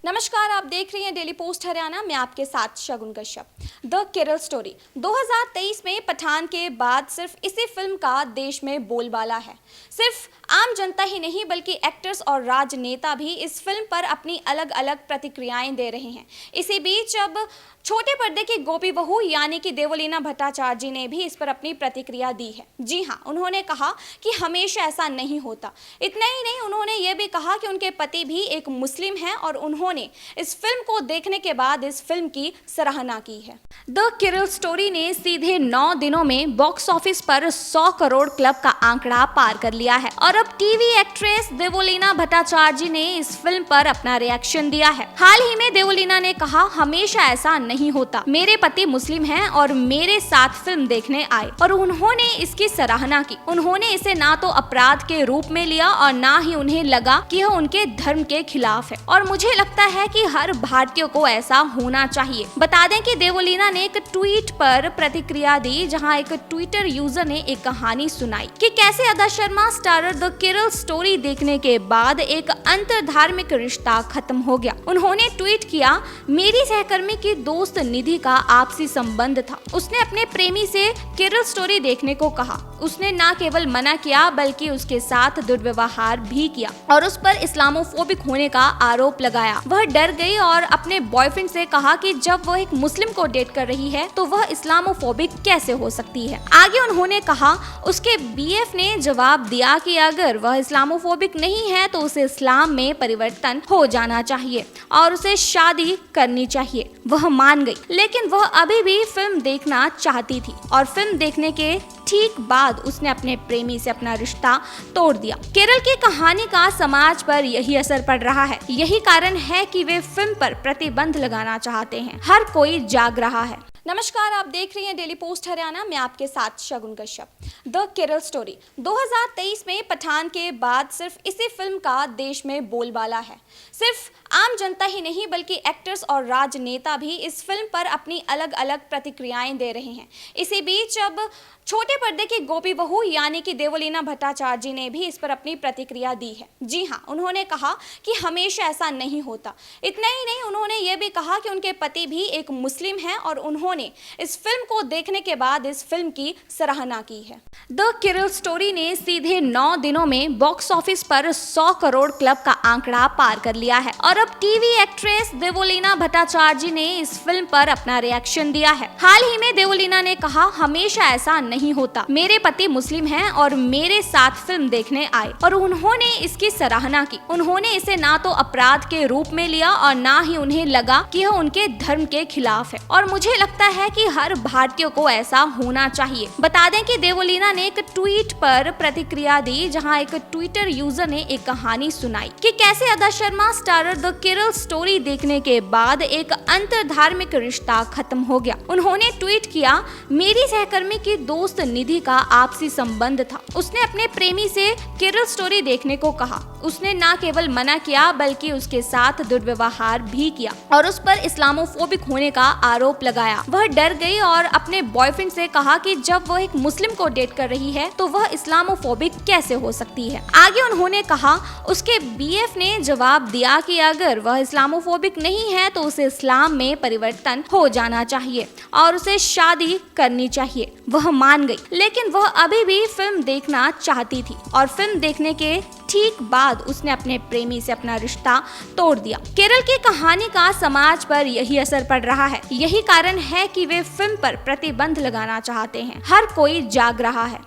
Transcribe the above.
नमस्कार, आप देख रही हैं डेली पोस्ट हरियाणा। मैं आपके साथ शगुन कश्यप। द केरल स्टोरी 2023 में पठान के बाद सिर्फ इसी फिल्म का देश में बोलबाला है। सिर्फ आम जनता ही नहीं बल्कि एक्टर्स और राजनेता भी इस फिल्म पर अपनी अलग अलग प्रतिक्रियाएं दे रहे हैं। इसी बीच अब छोटे पर्दे की गोपी बहू यानी कि देवलीना भट्टाचार्य जी ने भी इस पर अपनी प्रतिक्रिया दी है। जी हाँ, उन्होंने कहा कि हमेशा ऐसा नहीं होता। इतना ही नहीं, उन्होंने ये भी कहा कि उनके पति भी एक मुस्लिम हैं और उन्होंने इस फिल्म को देखने के बाद इस फिल्म की सराहना की है। द केरल स्टोरी ने सीधे 9 दिनों में बॉक्स ऑफिस पर 100 करोड़ क्लब का आंकड़ा पार कर लिया है और अब टीवी एक्ट्रेस देवलीना भट्टाचार्य जी ने इस फिल्म पर अपना रिएक्शन दिया है। हाल ही में देवलीना ने कहा, हमेशा ऐसा नहीं होता। मेरे पति मुस्लिम हैं और मेरे साथ फिल्म देखने आए और उन्होंने इसकी सराहना की। उन्होंने इसे ना तो अपराध के रूप में लिया और ना ही उन्हें लगा कि यह उनके धर्म के खिलाफ है और मुझे लगता है कि हर भारतीय को ऐसा होना चाहिए। बता दें कि देवलीना ने एक ट्वीट पर प्रतिक्रिया दी, जहां एक ट्विटर यूजर ने एक कहानी सुनाई कि कैसे अदा Sharma starrer the Kerala story देखने के बाद एक अंतरधार्मिक रिश्ता खत्म हो गया। उन्होंने ट्वीट किया, मेरी सहकर्मी की दोस्त निधि का आपसी संबंध था। उसने अपने प्रेमी से केरल स्टोरी देखने को कहा। उसने न केवल मना किया बल्कि उसके साथ दुर्व्यवहार भी किया और उस पर इस्लामोफोबिक होने का आरोप लगाया। वह डर गई और अपने बॉयफ्रेंड से कहा कि जब वह एक मुस्लिम को डेट कर रही है तो वह इस्लामोफोबिक कैसे हो सकती है। आगे उन्होंने कहा, उसके बीएफ ने जवाब दिया कि अगर वह इस्लामोफोबिक नहीं है तो उसे इस्लाम में परिवर्तन हो जाना चाहिए और उसे शादी करनी चाहिए। वह मान गई, लेकिन वह अभी भी फिल्म देखना चाहती थी और फिल्म देखने के ठीक बाद उसने अपने प्रेमी से अपना रिश्ता तोड़ दिया। केरल की कहानी का समाज पर यही असर पड़ रहा है। यही कारण है कि वे फिल्म पर प्रतिबंध लगाना चाहते हैं। हर कोई जाग रहा है। नमस्कार, आप देख रही हैं डेली पोस्ट हरियाणा। मैं आपके साथ शगुन कश्यप। द केरल स्टोरी 2023 में पठान के बाद सिर्फ इसी फिल्म का देश में बोलबाला है। सिर्फ आम जनता ही नहीं बल्कि एक्टर्स और राजनेता भी इस फिल्म पर अपनी अलग अलग प्रतिक्रियाएं दे रहे हैं। इसी बीच अब छोटे पर्दे की गोपी बहू यानी कि देवलीना भट्टाचार्य जी ने भी इस पर अपनी प्रतिक्रिया दी है। जी हाँ, उन्होंने कहा कि हमेशा ऐसा नहीं होता। इतना ही नहीं, उन्होंने ये भी कहा कि उनके पति भी एक मुस्लिम हैं और उन्होंने इस फिल्म को देखने के बाद इस फिल्म की सराहना की है। द केरल स्टोरी ने सीधे 9 दिनों में बॉक्स ऑफिस पर 100 करोड़ क्लब का आंकड़ा पार कर लिया है और अब टीवी एक्ट्रेस देवलीना भट्टाचार्य जी ने इस फिल्म पर अपना रिएक्शन दिया है। हाल ही में देवलीना ने कहा, हमेशा ऐसा नहीं होता। मेरे पति मुस्लिम हैं और मेरे साथ फिल्म देखने आए और उन्होंने इसकी सराहना की। उन्होंने इसे ना तो अपराध के रूप में लिया और ना ही उन्हें लगा कि यह उनके धर्म के खिलाफ है और मुझे लगता है कि हर भारतीय को ऐसा होना चाहिए। बता दें कि देवलीना ने एक ट्वीट पर प्रतिक्रिया दी, जहां एक ट्विटर यूजर ने एक कहानी सुनाई कि कैसे अदा Sharma starrer the Kerala story देखने के बाद एक अंतरधार्मिक रिश्ता खत्म हो गया। उन्होंने ट्वीट किया, मेरी सहकर्मी की दोस्त निधि का आपसी संबंध था। उसने अपने प्रेमी से केरल स्टोरी देखने को कहा। उसने न केवल मना किया बल्कि उसके साथ दुर्व्यवहार भी किया और उस पर इस्लामोफोबिक होने का आरोप लगाया। वह डर गई और अपने बॉयफ्रेंड से कहा कि जब वह एक मुस्लिम को डेट कर रही है तो वह इस्लामोफोबिक कैसे हो सकती है। आगे उन्होंने कहा, उसके बीएफ ने जवाब दिया कि अगर वह इस्लामोफोबिक नहीं है तो उसे इस्लाम में परिवर्तन हो जाना चाहिए और उसे शादी करनी चाहिए। वह मान गई, लेकिन वह अभी भी फिल्म देखना चाहती थी और फिल्म देखने के ठीक बाद उसने अपने प्रेमी से अपना रिश्ता तोड़ दिया। केरल की कहानी का समाज पर यही असर पड़ रहा है। यही कारण है कि वे फिल्म पर प्रतिबंध लगाना चाहते हैं। हर कोई जाग रहा है।